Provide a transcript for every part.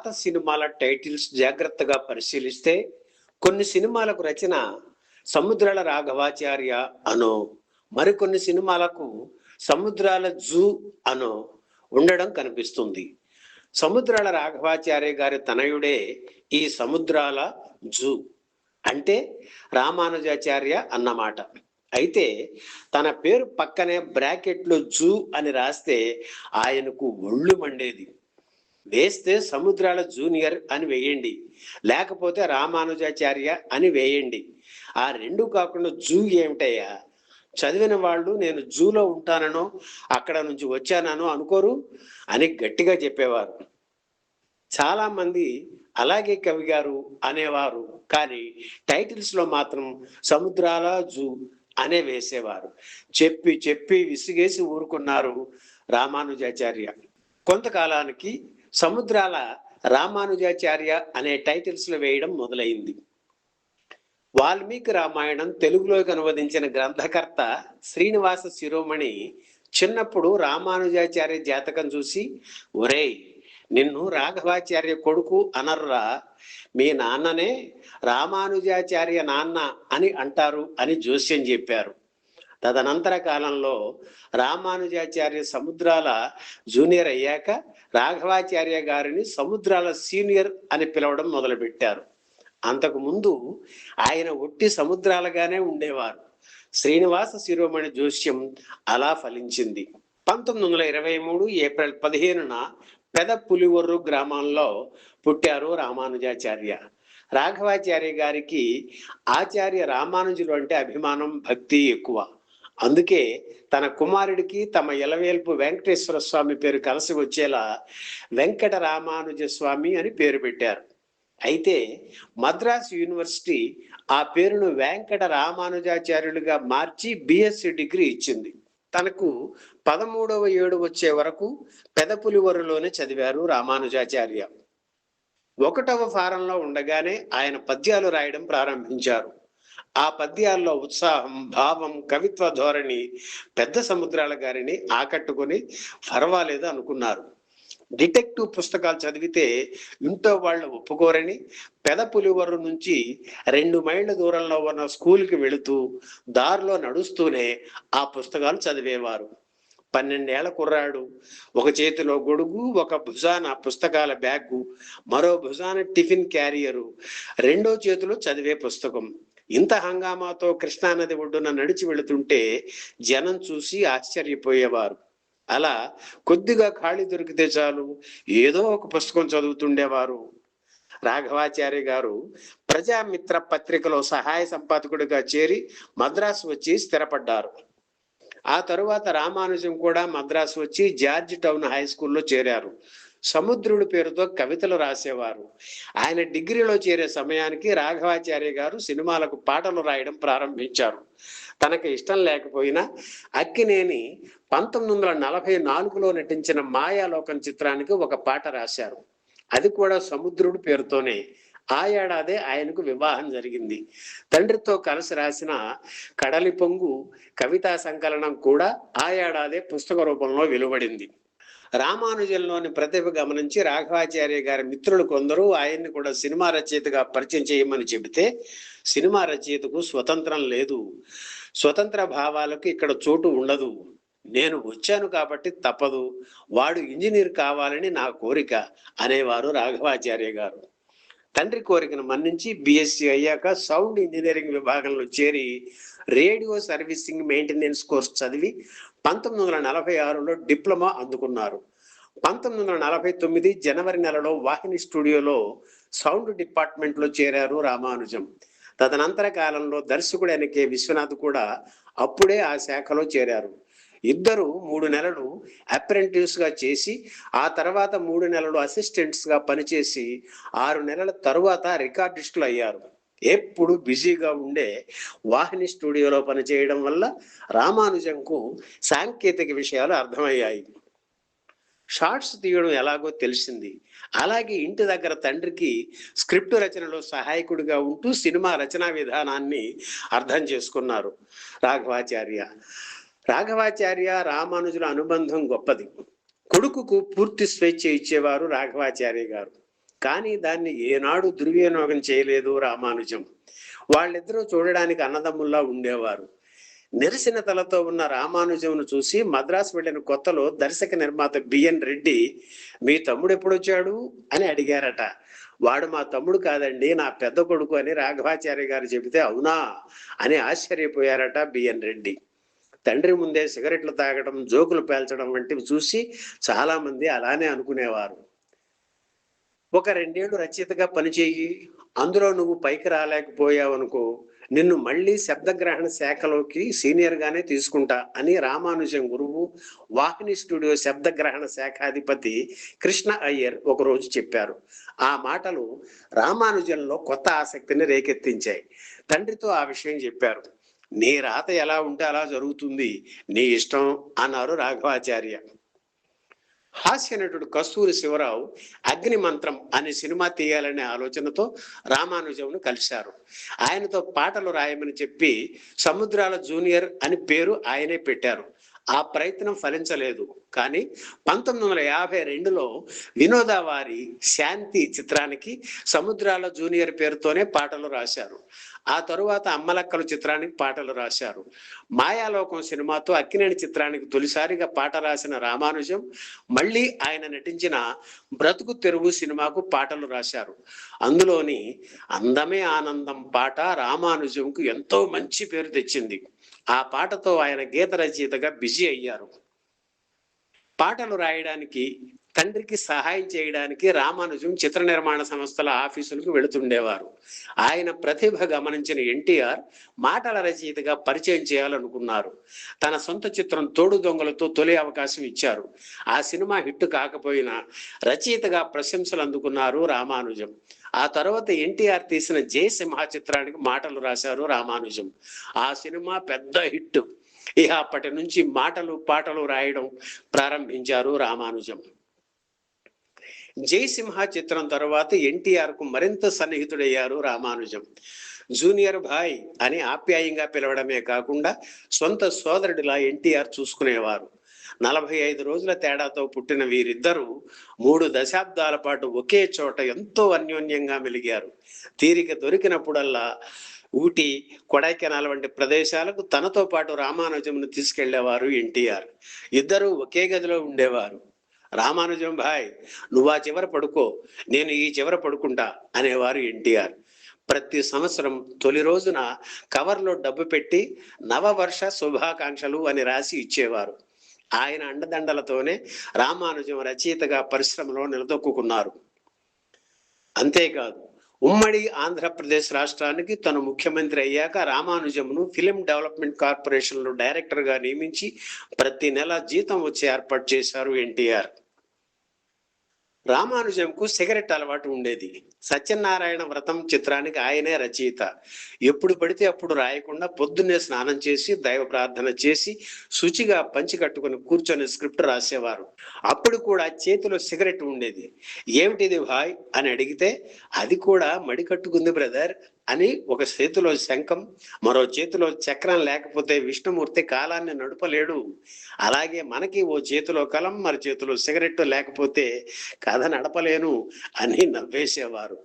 పాత సినిమాల టైటిల్స్ జాగ్రత్తగా పరిశీలిస్తే కొన్ని సినిమాలకు రచన సముద్రాల రాఘవాచార్య అనో, మరికొన్ని సినిమాలకు సముద్రాల జూ అనో ఉండడం కనిపిస్తుంది. సముద్రాల రాఘవాచార్య గారి తనయుడే ఈ సముద్రాల జూ అంటే రామానుజాచార్య అన్నమాట. అయితే తన పేరు పక్కనే బ్రాకెట్లో జూ అని రాస్తే ఆయనకు ఒళ్ళు మండేది. వేస్తే సముద్రాల జూనియర్ అని వేయండి, లేకపోతే రామానుజాచార్య అని వేయండి. ఆ రెండు కాకుండా జూ ఏమిటయ్యా? చదివిన వాళ్ళు నేను జూలో ఉంటానో అక్కడ నుంచి వచ్చానో అనుకోరు అని గట్టిగా చెప్పేవారు. చాలా మంది అలాగే కవి గారు అనేవారు, కానీ టైటిల్స్ లో మాత్రం సముద్రాల జూ అనే వేసేవారు. చెప్పి చెప్పి విసిగేసి ఊరుకున్నారు రామానుజాచార్య. కొంతకాలానికి సముద్రాల రామానుజాచార్య అనే టైటిల్స్ లో వేయడం మొదలైంది. వాల్మీకి రామాయణం తెలుగులోకి అనువదించిన గ్రంథకర్త శ్రీనివాస శిరోమణి చిన్నప్పుడు రామానుజాచార్య జాతకం చూసి, ఒరేయ్ నిన్ను రాఘవాచార్య కొడుకు అనర్రా, మీ నాన్ననే రామానుజాచార్య నాన్న అని అంటారు అని జోస్యం చెప్పారు. తదనంతర కాలంలో రామానుజాచార్య సముద్రాల జూనియర్ అయ్యాక రాఘవాచార్య గారిని సముద్రాల సీనియర్ అని పిలవడం మొదలుపెట్టారు. అంతకు ముందు ఆయన ఒట్టి సముద్రాలుగానే ఉండేవారు. శ్రీనివాస శిరోమణి జోస్యం అలా ఫలించింది. 1923 ఏప్రిల్ 15న పెదపులివర్రు గ్రామంలో పుట్టారు రామానుజాచార్య. రాఘవాచార్య గారికి ఆచార్య రామానుజులు అంటే అభిమానం, భక్తి ఎక్కువ. అందుకే తన కుమారుడికి తమ ఇలవేల్పు వెంకటేశ్వర స్వామి పేరు కలిసి వచ్చేలా వెంకట రామానుజ స్వామి అని పేరు పెట్టారు. అయితే మద్రాస్ యూనివర్సిటీ ఆ పేరును వెంకట రామానుజాచార్యులుగా మార్చి బిఎస్సి డిగ్రీ ఇచ్చింది. తనకు 13వ ఏడు వచ్చే వరకు పెదపులివరులోనే చదివారు రామానుజాచార్య. 1వ ఫారంలో ఉండగానే ఆయన పద్యాలు రాయడం ప్రారంభించారు. ఆ పద్యాల్లో ఉత్సాహం, భావం, కవిత్వ ధోరణి పెద్ద సముద్రాల గారిని ఆకట్టుకుని పర్వాలేదు అనుకున్నారు. డిటెక్టివ్ పుస్తకాలు చదివితే ఇంట్లో వాళ్ళు ఒప్పుకోరని పెదపులివర్రు నుంచి 2 మైళ్ళ దూరంలో ఉన్న స్కూల్కి వెళుతూ దారిలో నడుస్తూనే ఆ పుస్తకాలు చదివేవారు. 12 ఏళ్ల కుర్రాడు, ఒక చేతిలో గొడుగు, ఒక భుజాన పుస్తకాల బ్యాగు, మరో భుజాన టిఫిన్ క్యారియరు, రెండో చేతిలో చదివే పుస్తకం. ఇంత హంగామాతో కృష్ణానది ఒడ్డున నడిచి వెళుతుంటే జనం చూసి ఆశ్చర్యపోయేవారు. అలా కొద్దిగా ఖాళీ దొరికితే చాలు ఏదో ఒక పుస్తకం చదువుతుండేవారు. రాఘవాచార్య గారు ప్రజామిత్ర పత్రికలో సహాయ సంపాదకుడిగా చేరి మద్రాసు వచ్చి స్థిరపడ్డారు. ఆ తరువాత రామానుజం కూడా మద్రాసు వచ్చి జార్జ్ టౌన్ హై స్కూల్లో చేరారు. సముద్రుడి పేరుతో కవితలు రాసేవారు. ఆయన డిగ్రీలో చేరే సమయానికి రాఘవాచార్య గారు సినిమాలకు పాటలు రాయడం ప్రారంభించారు. తనకు ఇష్టం లేకపోయినా అక్కినేని 1944లో నటించిన మాయాలోకం చిత్రానికి ఒక పాట రాశారు. అది కూడా సముద్రుడి పేరుతోనే. ఆ ఏడాదే ఆయనకు వివాహం జరిగింది. తండ్రితో కలిసి రాసిన కడలి పొంగు కవితా సంకలనం కూడా ఆ ఏడాదే పుస్తక రూపంలో వెలువడింది. రామానుజంలోని ప్రతిభ గమనించి రాఘవాచార్య గారి మిత్రులు కొందరు ఆయన్ని కూడా సినిమా రచయితగా పరిచయం చేయమని చెబితే, సినిమా రచయితకు స్వతంత్రం లేదు, స్వతంత్ర భావాలకు ఇక్కడ చోటు ఉండదు, నేను వచ్చాను కాబట్టి తప్పదు, వాడు ఇంజనీర్ కావాలని నా కోరిక అనేవారు రాఘవాచార్య గారు. తండ్రి కోరికను మన్నించి బిఎస్సి అయ్యాక సౌండ్ ఇంజనీరింగ్ విభాగంలో చేరి రేడియో సర్వీసింగ్ మెయింటెనెన్స్ కోర్స్ చదివి 1946లో డిప్లొమా అందుకున్నారు. 1949 జనవరి నెలలో వాహిని స్టూడియోలో సౌండ్ డిపార్ట్మెంట్లో చేరారు రామానుజం. తదనంతర కాలంలో దర్శకుడు కె విశ్వనాథ్ కూడా అప్పుడే ఆ శాఖలో చేరారు. ఇద్దరు 3 నెలలు అప్రెంటిస్ గా చేసి ఆ తర్వాత 3 నెలలు అసిస్టెంట్స్ గా పనిచేసి 6 నెలల తరువాత రికార్డిస్టులు అయ్యారు. ఎప్పుడు బిజీగా ఉండే వాహిని స్టూడియోలో పనిచేయడం వల్ల రామానుజంకు సాంకేతిక విషయాలు అర్థమయ్యాయి. షార్ట్స్ తీయడం ఎలాగో తెలిసింది. అలాగే ఇంటి దగ్గర తండ్రికి స్క్రిప్ట్ రచనలో సహాయకుడిగా ఉంటూ సినిమా రచనా విధానాన్ని అర్థం చేసుకున్నారు రాఘవాచార్య. రాఘవాచార్య రామానుజుల అనుబంధం గొప్పది. కొడుకుకు పూర్తి స్వేచ్ఛ ఇచ్చేవారు రాఘవాచార్య గారు. కానీ దాన్ని ఏనాడు దుర్వినియోగం చేయలేదు రామానుజం. వాళ్ళిద్దరూ చూడడానికి అన్నదమ్ముల్లా ఉండేవారు. నిరసనతలతో ఉన్న రామానుజంను చూసి మద్రాసు వెళ్ళిన కొత్తలో దర్శక నిర్మాత బిఎన్ రెడ్డి, మీ తమ్ముడు ఎప్పుడొచ్చాడు అని అడిగారట. వాడు మా తమ్ముడు కాదండి, నా పెద్ద కొడుకు అని రాఘవాచార్య గారు చెబితే, అవునా అని ఆశ్చర్యపోయారట బిఎన్ రెడ్డి. తండ్రి ముందే సిగరెట్లు తాగడం, జోకులు పేల్చడం వంటివి చూసి చాలా మంది అలానే అనుకునేవారు. ఒక 2 ఏళ్ళు రచయితగా పనిచేయి, అందులో నువ్వు పైకి రాలేకపోయావనుకో, నిన్ను మళ్ళీ శబ్దగ్రహణ శాఖలోకి సీనియర్ గానే తీసుకుంటా అని రామానుజం గురువు, వాహిని స్టూడియో శబ్దగ్రహణ శాఖాధిపతి కృష్ణ అయ్యర్ ఒకరోజు చెప్పారు. ఆ మాటలు రామానుజంలో కొత్త ఆసక్తిని రేకెత్తించాయి. తండ్రితో ఆ విషయం చెప్పారు. నీ రాత ఎలా ఉంటే అలా జరుగుతుంది, నీ ఇష్టం అన్నారు రాఘవాచార్య. హాస్య నటుడు కస్తూరి శివరావు అగ్ని మంత్రం అనే సినిమా తీయాలనే ఆలోచనతో రామానుజంను కలిశారు. ఆయనతో పాటలు రాయమని చెప్పి సముద్రాల జూనియర్ అని పేరు ఆయనే పెట్టారు. ఆ ప్రయత్నం ఫలించలేదు. కానీ 1952లో వినోద వారి శాంతి చిత్రానికి సముద్రాల జూనియర్ పేరుతోనే పాటలు రాశారు. ఆ తరువాత అమ్మలక్కలు చిత్రానికి పాటలు రాశారు. మాయాలోకం సినిమాతో అక్కినేని చిత్రానికి తొలిసారిగా పాట రాసిన రామానుజం మళ్ళీ ఆయన నటించిన బ్రతుకు తెరువు సినిమాకు పాటలు రాశారు. అందులోని అందమే ఆనందం పాట రామానుజంకు ఎంతో మంచి పేరు తెచ్చింది. ఆ పాటతో ఆయన గీత రచయితగా బిజీ అయ్యారు. పాటలు రాయడానికి, తండ్రికి సహాయం చేయడానికి రామానుజం చిత్ర నిర్మాణ సంస్థల ఆఫీసులకు వెళుతుండేవారు. ఆయన ప్రతిభ గమనించిన ఎన్టీఆర్ మాటల రచయితగా పరిచయం చేయాలనుకున్నారు. తన సొంత చిత్రం తోడు దొంగలతో తొలి అవకాశం ఇచ్చారు. ఆ సినిమా హిట్ కాకపోయినా రచయితగా ప్రశంసలు అందుకున్నారు రామానుజం. ఆ తర్వాత ఎన్టీఆర్ తీసిన జయసింహ చిత్రానికి మాటలు రాశారు రామానుజం. ఆ సినిమా పెద్ద హిట్. ఇక అప్పటి నుంచి మాటలు పాటలు రాయడం ప్రారంభించారు రామానుజం. జయసింహ చిత్రం తర్వాత ఎన్టీఆర్ కు మరింత సన్నిహితుడయ్యారు రామానుజం. జూనియర్ భాయ్ అని ఆప్యాయంగా పిలవడమే కాకుండా సొంత సోదరుడిలా ఎన్టీఆర్ చూసుకునేవారు. 45 రోజుల తేడాతో పుట్టిన వీరిద్దరూ 3 దశాబ్దాల పాటు ఒకే చోట ఎంతో అన్యోన్యంగా మెలిగారు. తీరిక దొరికినప్పుడల్లా ఊటీ, కొడైకెనాల్ వంటి ప్రదేశాలకు తనతో పాటు రామానుజంను తీసుకెళ్లేవారు ఎన్టీఆర్. ఇద్దరూ ఒకే గదిలో ఉండేవారు. రామానుజం భాయ్, నువ్వు ఆ చివర పడుకో, నేను ఈ చివర పడుకుంటా అనేవారు ఎన్టీఆర్. ప్రతి సంవత్సరం తొలి రోజున కవర్లో డబ్బు పెట్టి నవవర్ష శుభాకాంక్షలు అని రాసి ఇచ్చేవారు. ఆయన అండదండలతోనే రామానుజం రచయితగా పరిశ్రమలో నిలదొక్కున్నారు. అంతేకాదు, ఉమ్మడి ఆంధ్రప్రదేశ్ రాష్ట్రానికి తను ముఖ్యమంత్రి అయ్యాక రామానుజంను ఫిలిం డెవలప్మెంట్ కార్పొరేషన్ లో డైరెక్టర్ గా నియమించి ప్రతి నెల జీతం వచ్చి ఏర్పాటు చేశారు ఎన్టీఆర్. రామానుజంకు సిగరెట్ అలవాటు ఉండేది. సత్యనారాయణ వ్రతం చిత్రానికి ఆయనే రచయిత. ఎప్పుడు పడితే అప్పుడు రాయకుండా పొద్దున్నే స్నానం చేసి దైవ ప్రార్థన చేసి శుచిగా పంచి కట్టుకుని కూర్చొని స్క్రిప్ట్ రాసేవారు. అప్పుడు కూడా చేతిలో సిగరెట్ ఉండేది. ఏమిటిది భాయ్ అని అడిగితే, అది కూడా మడి కట్టుకుంది బ్రదర్ అని ఒక చేతిలో శంఖం, మరో చేతిలో చక్రం లేకపోతే విష్ణుమూర్తి కాలాన్ని నడుపలేడు. అలాగే మనకి ఓ చేతిలో కలం, మరి చేతిలో సిగరెట్ లేకపోతే కథ నడపలేను అని నవ్వేసేవారు.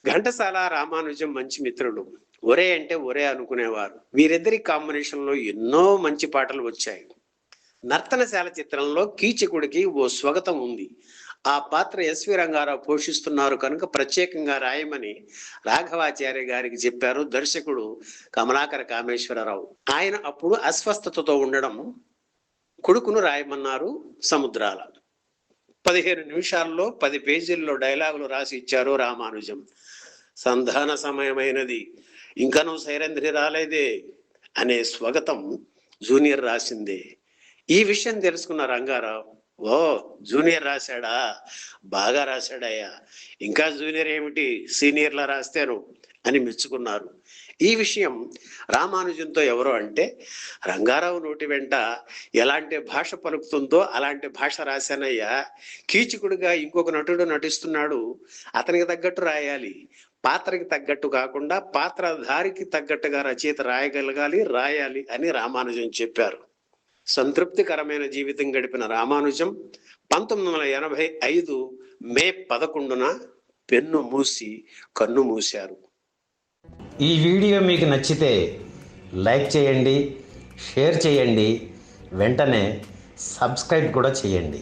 ఘంటసాల రామానుజం మంచి మిత్రులు. ఒరే అంటే ఒరే అనుకునేవారు. వీరిద్దరి కాంబినేషన్ లో ఎన్నో మంచి పాటలు వచ్చాయి. నర్తనశాల చిత్రంలో కీచకుడికి ఓ స్వాగతం ఉంది. ఆ పాత్ర ఎస్వి రంగారావు పోషిస్తున్నారు కనుక ప్రత్యేకంగా రాయమని రాఘవాచార్య గారికి చెప్పారు దర్శకుడు కమలాకర కామేశ్వరరావు. ఆయన అప్పుడు అస్వస్థతతో ఉండడం, కొడుకును రాయమన్నారు సముద్రాల. 15 నిమిషాల్లో 10 పేజీల్లో డైలాగులు రాసి ఇచ్చారు రామానుజం. సంధాన సమయమైనది, ఇంకా నువ్వు సైరంధ్రి రాలేదే అనే స్వాగతం జూనియర్ రాసిందే. ఈ విషయం తెలుసుకున్న రంగారావు, ఓ జూనియర్ రాశాడా, బాగా రాశాడయ్యా, ఇంకా జూనియర్ ఏమిటి, సీనియర్లా రాస్తాను అని మెచ్చుకున్నారు. ఈ విషయం రామానుజంతో ఎవరో అంటే, రంగారావు నోటి వెంట ఎలాంటి భాష పలుకుతుందో అలాంటి భాష రాశానయ్యా, కీచకుడిగా ఇంకొక నటుడు నటిస్తున్నాడు, అతనికి తగ్గట్టు రాయాలి, పాత్రకి తగ్గట్టు కాకుండా పాత్రధారికి తగ్గట్టుగా రచయిత రాయగలగాలి, రాయాలి అని రామానుజం చెప్పారు. సంతృప్తికరమైన జీవితం గడిపిన రామానుజం 1985 మే 11న పెన్ను మూసి కన్ను మూశారు. ఈ వీడియో మీకు నచ్చితే లైక్ చేయండి, షేర్ చేయండి, వెంటనే సబ్స్క్రైబ్ కూడా చేయండి.